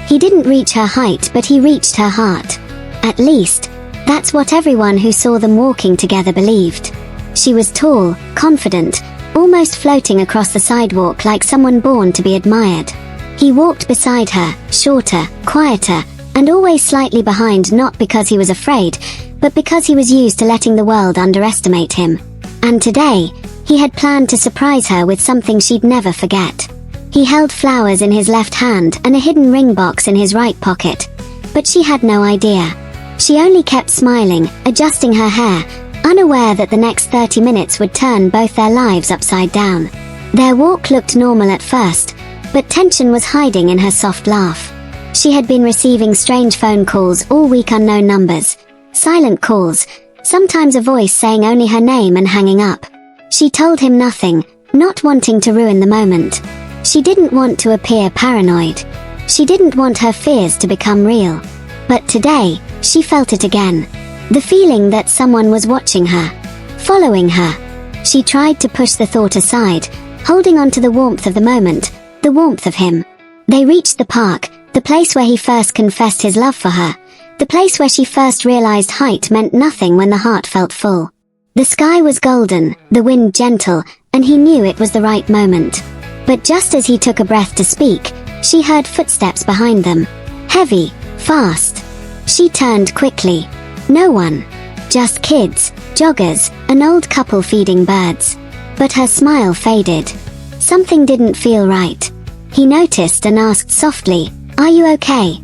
He didn't reach her height, but he reached her heart. At least, that's what everyone who saw them walking together believed. She was tall, confident, almost floating across the sidewalk like someone born to be admired. He walked beside her, shorter, quieter, and always slightly behind, not because he was afraid, but because he was used to letting the world underestimate him. And today, he had planned to surprise her with something she'd never forget. He held flowers in his left hand and a hidden ring box in his right pocket. But she had no idea. She only kept smiling, adjusting her hair, unaware that the next 30 minutes would turn both their lives upside down. Their walk looked normal at first, but tension was hiding in her soft laugh. She had been receiving strange phone calls all week, unknown numbers, silent calls, sometimes a voice saying only her name and hanging up. She told him nothing, not wanting to ruin the moment. She didn't want to appear paranoid. She didn't want her fears to become real. But today, she felt it again. The feeling that someone was watching her, following her. She tried to push the thought aside, holding on to the warmth of the moment, the warmth of him. They reached the park, the place where he first confessed his love for her, the place where she first realized height meant nothing when the heart felt full. The sky was golden, the wind gentle, and he knew it was the right moment. But just as he took a breath to speak, she heard footsteps behind them. Heavy, fast. She turned quickly. No one. Just kids, joggers, an old couple feeding birds. But her smile faded. Something didn't feel right. He noticed and asked softly, "Are you okay?"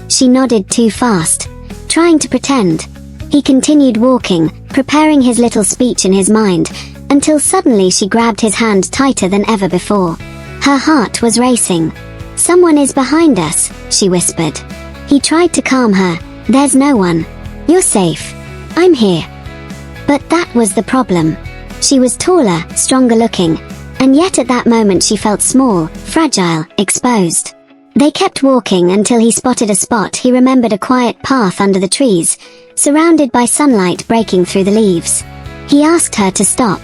She nodded too fast, trying to pretend. He continued walking, preparing his little speech in his mind, until suddenly she grabbed his hand tighter than ever before. Her heart was racing. "Someone is behind us," she whispered. He tried to calm her. "There's no one. You're safe. I'm here." But that was the problem. She was taller, stronger looking, and yet at that moment she felt small, fragile, exposed. They kept walking until he spotted a spot he remembered, a quiet path under the trees, surrounded by sunlight breaking through the leaves. He asked her to stop,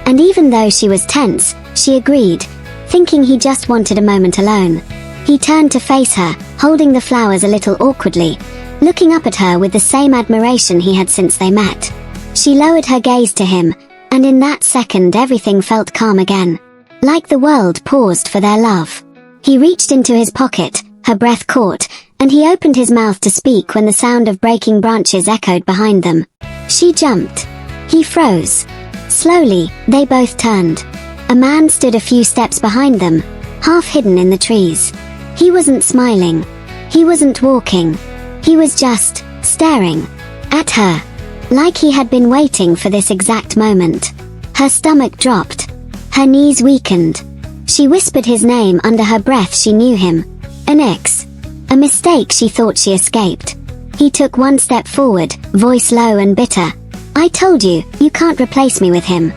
and even though she was tense, she agreed, thinking he just wanted a moment alone. He turned to face her, holding the flowers a little awkwardly, looking up at her with the same admiration he had since they met. She lowered her gaze to him, and in that second everything felt calm again. Like the world paused for their love. He reached into his pocket, her breath caught, and he opened his mouth to speak when the sound of breaking branches echoed behind them. She jumped. He froze. Slowly, they both turned. A man stood a few steps behind them, half hidden in the trees. He wasn't smiling. He wasn't walking. He was just staring at her, like he had been waiting for this exact moment. Her stomach dropped. Her knees weakened. She whispered his name under her breath. She knew him. An ex. A mistake she thought she escaped. He took one step forward, voice low and bitter. "I told you, you can't replace me with him."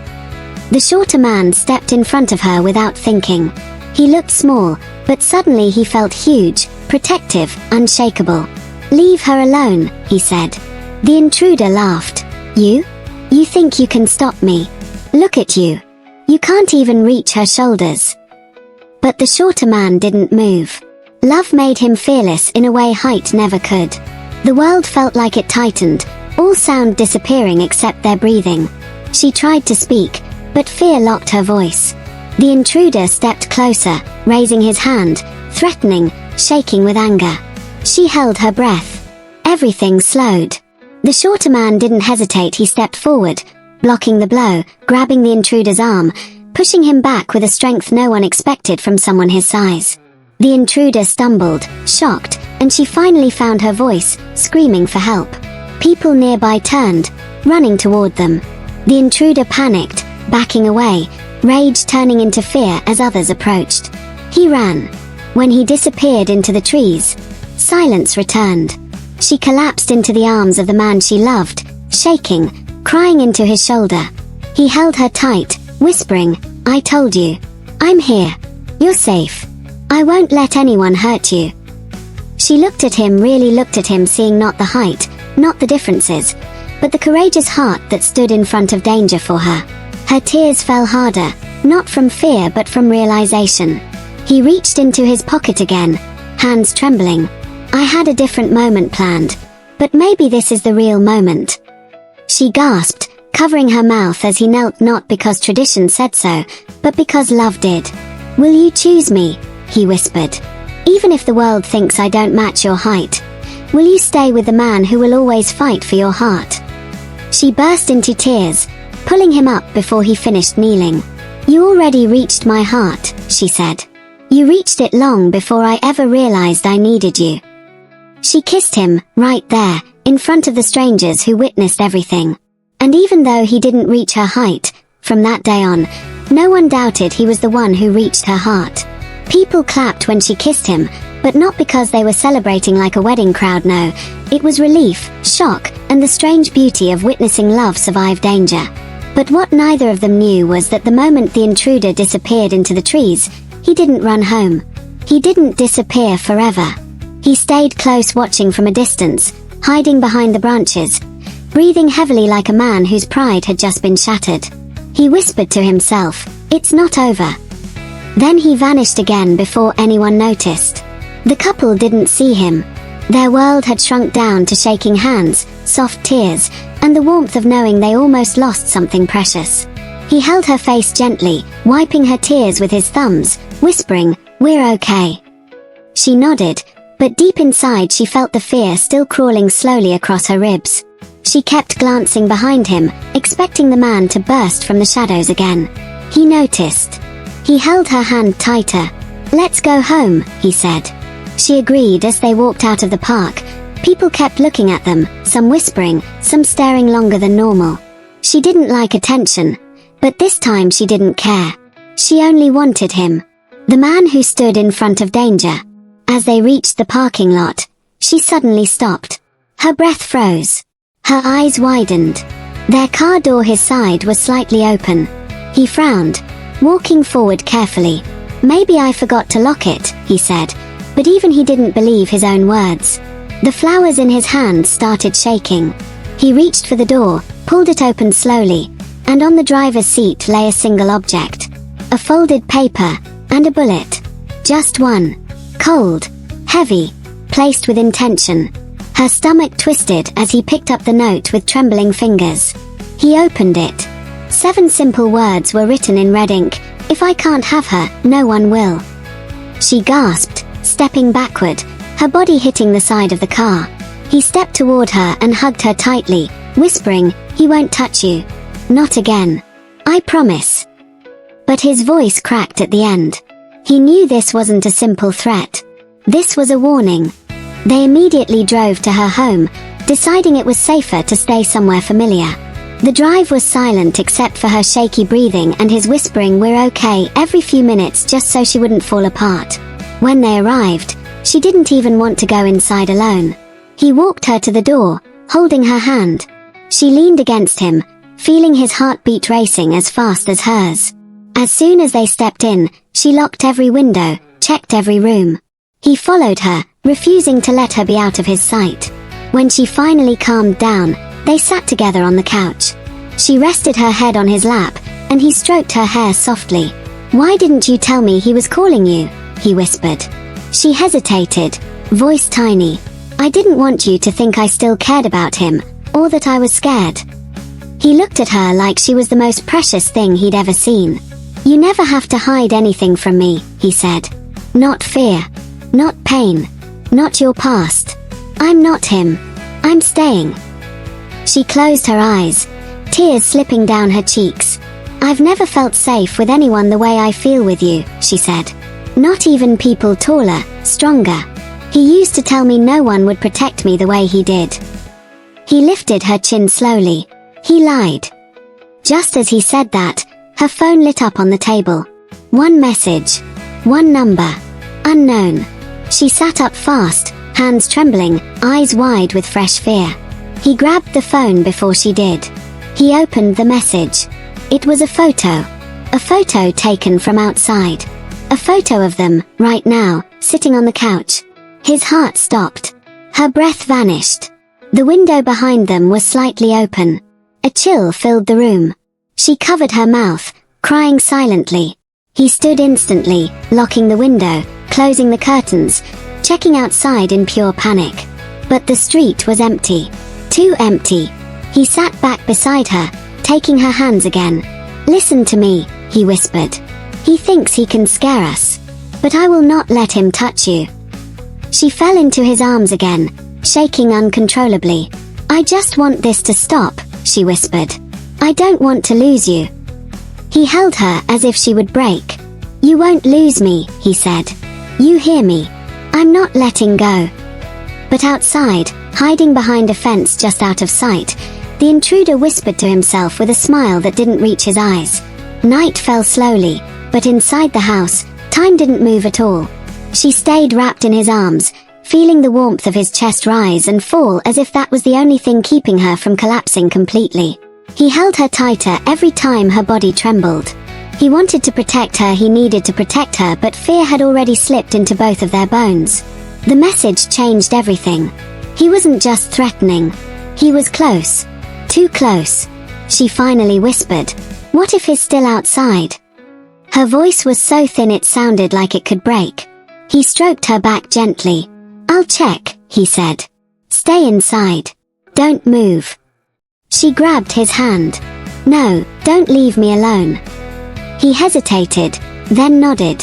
The shorter man stepped in front of her without thinking. He looked small, but suddenly he felt huge, protective, unshakable. "Leave her alone," he said. The intruder laughed. You? You think you can stop me? Look at you. You can't even reach her shoulders." But the shorter man didn't move. Love made him fearless in a way height never could. The world felt like it tightened, all sound disappearing except their breathing. She tried to speak, but fear locked her voice. The intruder stepped closer, raising his hand, threatening, shaking with anger. She held her breath. Everything slowed. The shorter man didn't hesitate. He stepped forward, blocking the blow, grabbing the intruder's arm, pushing him back with a strength no one expected from someone his size. The intruder stumbled, shocked, and she finally found her voice, screaming for help. People nearby turned, running toward them. The intruder panicked, backing away, rage turning into fear as others approached. He ran. When he disappeared into the trees, silence returned. She collapsed into the arms of the man she loved, shaking, crying into his shoulder. He held her tight, whispering, "I told you. I'm here. You're safe. I won't let anyone hurt you." She looked at him, really looked at him, seeing not the height, not the differences, but the courageous heart that stood in front of danger for her. Her tears fell harder, not from fear but from realization. He reached into his pocket again, hands trembling. "I had a different moment planned. But maybe this is the real moment." She gasped, covering her mouth as he knelt, not because tradition said so, but because love did. "Will you choose me?" he whispered. "Even if the world thinks I don't match your height? Will you stay with the man who will always fight for your heart?" She burst into tears, pulling him up before he finished kneeling. "You already reached my heart," she said. "You reached it long before I ever realized I needed you." She kissed him, right there, in front of the strangers who witnessed everything. And even though he didn't reach her height, from that day on, no one doubted he was the one who reached her heart. People clapped when she kissed him, but not because they were celebrating like a wedding crowd, no. It was relief, shock, and the strange beauty of witnessing love survive danger. But what neither of them knew was that the moment the intruder disappeared into the trees, he didn't run home. He didn't disappear forever. He stayed close, watching from a distance, hiding behind the branches, breathing heavily like a man whose pride had just been shattered. He whispered to himself, "It's not over." Then he vanished again before anyone noticed. The couple didn't see him. Their world had shrunk down to shaking hands, soft tears, and the warmth of knowing they almost lost something precious. He held her face gently, wiping her tears with his thumbs, whispering, "We're okay." She nodded, but deep inside she felt the fear still crawling slowly across her ribs. She kept glancing behind him, expecting the man to burst from the shadows again. He noticed. He held her hand tighter. "Let's go home," he said. She agreed as they walked out of the park. People kept looking at them, some whispering, some staring longer than normal. She didn't like attention, but this time she didn't care. She only wanted him. The man who stood in front of danger. As they reached the parking lot, she suddenly stopped. Her breath froze. Her eyes widened. Their car door his side was slightly open. He frowned, walking forward carefully. "Maybe I forgot to lock it," he said, but even he didn't believe his own words. The flowers in his hand started shaking. He reached for the door, pulled it open slowly, and on the driver's seat lay a single object. A folded paper, and a bullet. Just one. Cold, heavy, placed with intention. Her stomach twisted as he picked up the note with trembling fingers. He opened it. 7 simple words were written in red ink. "If I can't have her, no one will." She gasped, stepping backward, her body hitting the side of the car. He stepped toward her and hugged her tightly, whispering, "He won't touch you. Not again. I promise." But his voice cracked at the end. He knew this wasn't a simple threat. This was a warning. They immediately drove to her home, deciding it was safer to stay somewhere familiar. The drive was silent except for her shaky breathing and his whispering, "We're okay," every few minutes just so she wouldn't fall apart. When they arrived, she didn't even want to go inside alone. He walked her to the door, holding her hand. She leaned against him, feeling his heartbeat racing as fast as hers. As soon as they stepped in, she locked every window, checked every room. He followed her, refusing to let her be out of his sight. When she finally calmed down, they sat together on the couch. She rested her head on his lap, and he stroked her hair softly. "Why didn't you tell me he was calling you?" he whispered. She hesitated, voice tiny. "I didn't want you to think I still cared about him, or that I was scared." He looked at her like she was the most precious thing he'd ever seen. "You never have to hide anything from me," he said. "Not fear. Not pain. Not your past. I'm not him. I'm staying." She closed her eyes, tears slipping down her cheeks. "I've never felt safe with anyone the way I feel with you," she said. "Not even people taller, stronger. He used to tell me no one would protect me the way he did." He lifted her chin slowly. He lied. Just as he said that, her phone lit up on the table. One message. One number. Unknown. She sat up fast, hands trembling, eyes wide with fresh fear. He grabbed the phone before she did. He opened the message. It was a photo. A photo taken from outside. A photo of them, right now, sitting on the couch. His heart stopped. Her breath vanished. The window behind them was slightly open. A chill filled the room. She covered her mouth, crying silently. He stood instantly, locking the window, closing the curtains, checking outside in pure panic. But the street was empty. Too empty. He sat back beside her, taking her hands again. "Listen to me," he whispered. "He thinks he can scare us. But I will not let him touch you." She fell into his arms again, shaking uncontrollably. "I just want this to stop," she whispered. "I don't want to lose you." He held her as if she would break. "You won't lose me," he said. "You hear me? I'm not letting go." But outside, hiding behind a fence just out of sight, the intruder whispered to himself with a smile that didn't reach his eyes. Night fell slowly, but inside the house, time didn't move at all. She stayed wrapped in his arms, feeling the warmth of his chest rise and fall as if that was the only thing keeping her from collapsing completely. He held her tighter every time her body trembled. He wanted to protect her, he needed to protect her, but fear had already slipped into both of their bones. The message changed everything. He wasn't just threatening. He was close. Too close. She finally whispered, "What if he's still outside?" Her voice was so thin it sounded like it could break. He stroked her back gently. "I'll check," he said. "Stay inside. Don't move." She grabbed his hand. "No, don't leave me alone." He hesitated, then nodded.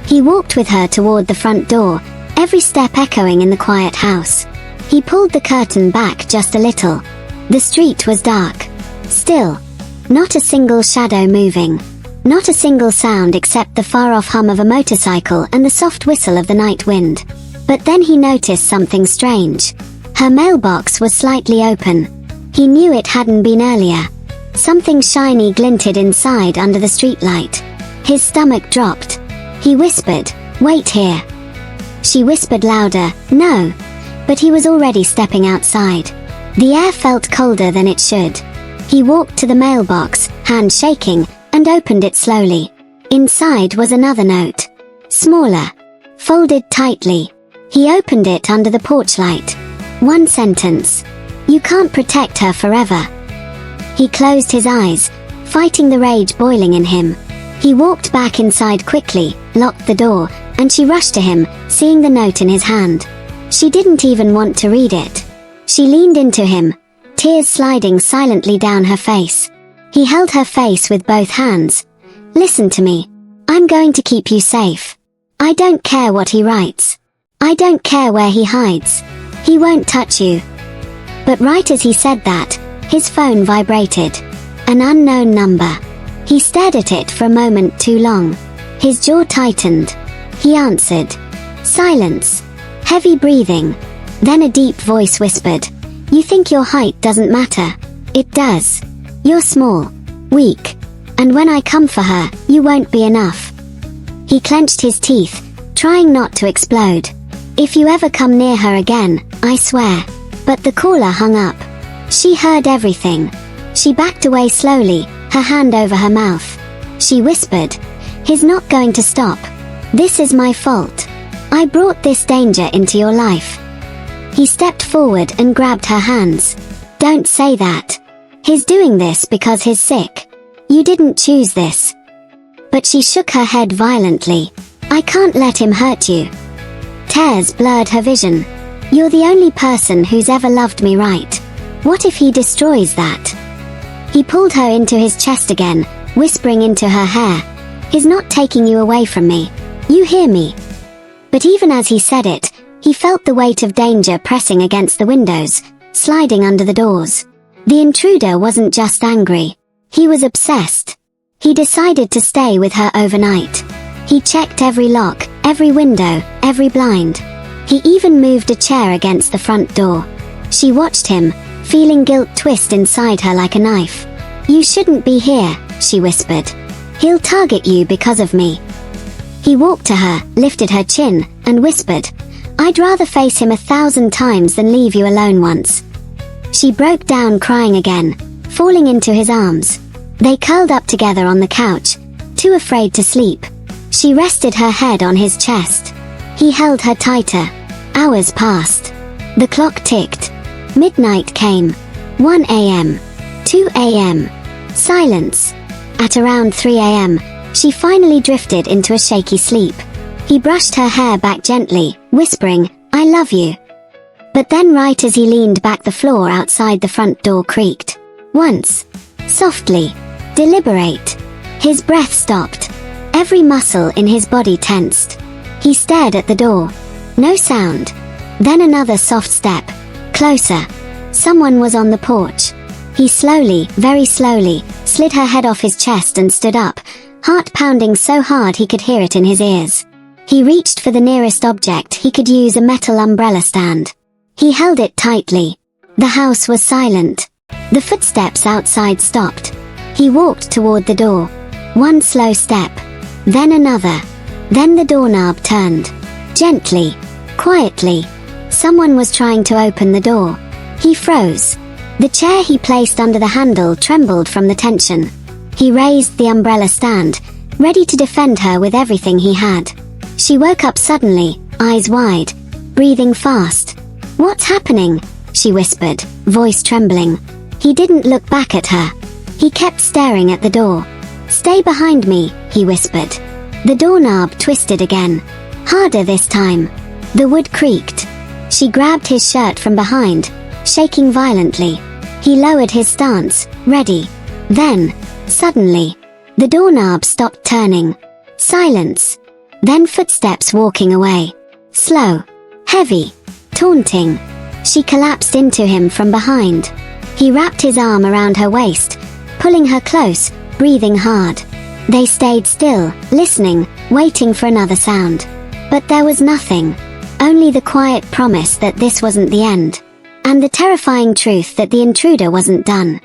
He walked with her toward the front door, every step echoing in the quiet house. He pulled the curtain back just a little. The street was dark. Still. Not a single shadow moving. Not a single sound except the far-off hum of a motorcycle and the soft whistle of the night wind. But then he noticed something strange. Her mailbox was slightly open. He knew it hadn't been earlier. Something shiny glinted inside under the streetlight. His stomach dropped. He whispered, "Wait here." She whispered louder, "No." But he was already stepping outside. The air felt colder than it should. He walked to the mailbox, hand shaking, and opened it slowly. Inside was another note. Smaller. Folded tightly. He opened it under the porch light. One sentence. "You can't protect her forever." He closed his eyes, fighting the rage boiling in him. He walked back inside quickly, locked the door, and she rushed to him, seeing the note in his hand. She didn't even want to read it. She leaned into him, tears sliding silently down her face. He held her face with both hands. "Listen to me. I'm going to keep you safe. I don't care what he writes. I don't care where he hides. He won't touch you." But right as he said that, his phone vibrated. An unknown number. He stared at it for a moment too long. His jaw tightened. He answered. Silence. Heavy breathing. Then a deep voice whispered, "You think your height doesn't matter? It does. You're small. Weak. And when I come for her, you won't be enough." He clenched his teeth, trying not to explode. "If you ever come near her again, I swear." But the caller hung up. She heard everything. She backed away slowly, her hand over her mouth. She whispered, "He's not going to stop. This is my fault. I brought this danger into your life." He stepped forward and grabbed her hands. "Don't say that. He's doing this because he's sick. You didn't choose this." But she shook her head violently. "I can't let him hurt you." Tears blurred her vision. "You're the only person who's ever loved me right. What if he destroys that?" He pulled her into his chest again, whispering into her hair. "He's not taking you away from me. You hear me?" But even as he said it, he felt the weight of danger pressing against the windows, sliding under the doors. The intruder wasn't just angry. He was obsessed. He decided to stay with her overnight. He checked every lock, every window, every blind. He even moved a chair against the front door. She watched him, feeling guilt twist inside her like a knife. "You shouldn't be here," she whispered. "He'll target you because of me." He walked to her, lifted her chin, and whispered, "I'd rather face him 1,000 times than leave you alone once." She broke down crying again, falling into his arms. They curled up together on the couch, too afraid to sleep. She rested her head on his chest. He held her tighter. Hours passed. The clock ticked. Midnight came. 1 a.m. 2 a.m. Silence. At around 3 a.m., she finally drifted into a shaky sleep. He brushed her hair back gently, whispering, "I love you." But then right as he leaned back, the floor outside the front door creaked. Once. Softly. Deliberate. His breath stopped. Every muscle in his body tensed. He stared at the door. No sound. Then another soft step. Closer. Someone was on the porch. He slowly, very slowly, slid her head off his chest and stood up, heart pounding so hard he could hear it in his ears. He reached for the nearest object he could use, a metal umbrella stand. He held it tightly. The house was silent. The footsteps outside stopped. He walked toward the door. One slow step. Then another. Then the doorknob turned. Gently. Quietly. Someone was trying to open the door. He froze. The chair he placed under the handle trembled from the tension. He raised the umbrella stand, ready to defend her with everything he had. She woke up suddenly, eyes wide, breathing fast. "What's happening?" she whispered, voice trembling. He didn't look back at her. He kept staring at the door. "Stay behind me," he whispered. The doorknob twisted again. Harder this time. The wood creaked. She grabbed his shirt from behind, shaking violently. He lowered his stance, ready. Then, suddenly, the doorknob stopped turning. Silence. Then footsteps walking away. Slow. Heavy. Taunting. She collapsed into him from behind. He wrapped his arm around her waist, pulling her close, breathing hard. They stayed still, listening, waiting for another sound. But there was nothing. Only the quiet promise that this wasn't the end. And the terrifying truth that the intruder wasn't done.